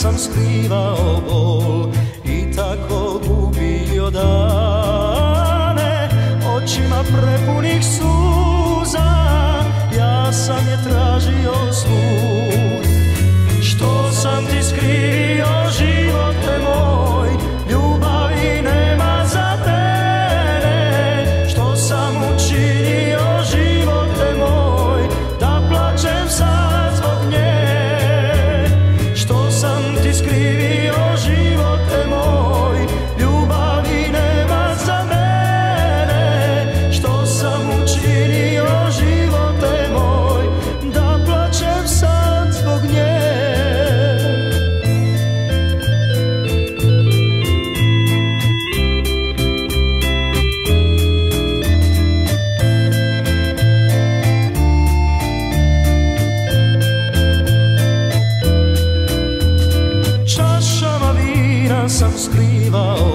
sam skrivao bol i tako gubio dane. Očima prepunih suza ja sam je tražio svud. Što sam ti skrio, živote moj, ljubavi nema za tebe. Što sam učinio, živote moj, da plačem sad zbog nje. Što sam ti skrivio, živote moj, ljubavi nema za mene. Što sam učinio, živote moj, da plačem sad zbog nje. Čašama vina sam skrivao